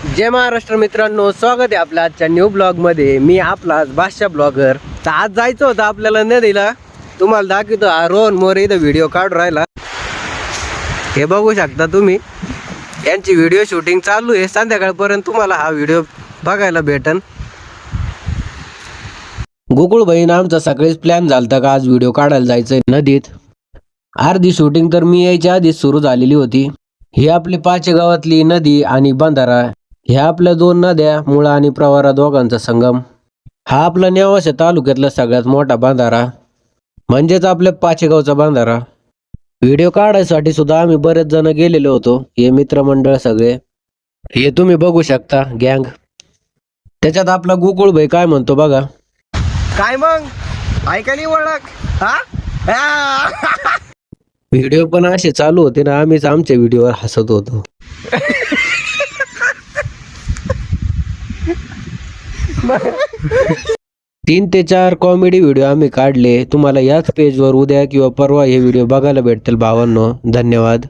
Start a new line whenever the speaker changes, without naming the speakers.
जय महाराष्ट्र मित्रांनो, स्वागत आहे आपल्या आजच्या न्यू ब्लॉग मध्ये। मी आपला बादशाह ब्लॉगर। तर आज जायचं होतं आपल्याला नदीला। तुम्हाला दाखवतो हा रोहन मोरे इथं व्हिडिओ काढून राहिला। हे बघू शकता तुम्ही, यांची व्हिडिओ शूटिंग चालू आहे। संध्याकाळपर्यंत तुम्हाला हा व्हिडिओ बघायला भेटन। गोकुळ बहीण आमचा सकाळीच प्लॅन झालता का आज व्हिडिओ काढायला जायचंय नदीत। अर्धी शूटिंग तर मी यायच्या आधीच सुरू झालेली होती। ही आपली पाचे गावातली नदी आणि बंधारा, ह्या आपल्या दोन नद्या मुळा आणि प्रवारा दोघांचा संगम। हा आपला नेवासा तालुक्यातला सगळ्यात मोठा बंधारा म्हणजेच आपल्या पाचेगावचा बंधारा। व्हिडिओ काढायसाठी सुद्धा आम्ही बरेच जण गेलेलो होतो। हे मित्रमंडळ सगळे, हे तुम्ही बघू शकता गँग। त्याच्यात आपला गोकुळ भाई काय म्हणतो बघा।
काय मग ऐकायला ओळख हा
व्हिडिओ पण असे चालू होते ना, आम्हीच आमच्या व्हिडिओवर हसत होतो। 3 ते 4 कॉमेडी व्हिडिओ आम्ही काढले। तुम्हाला याच पेजवर उद्या किंवा परवा हे व्हिडिओ बघायला भेटतील भावांनो। धन्यवाद।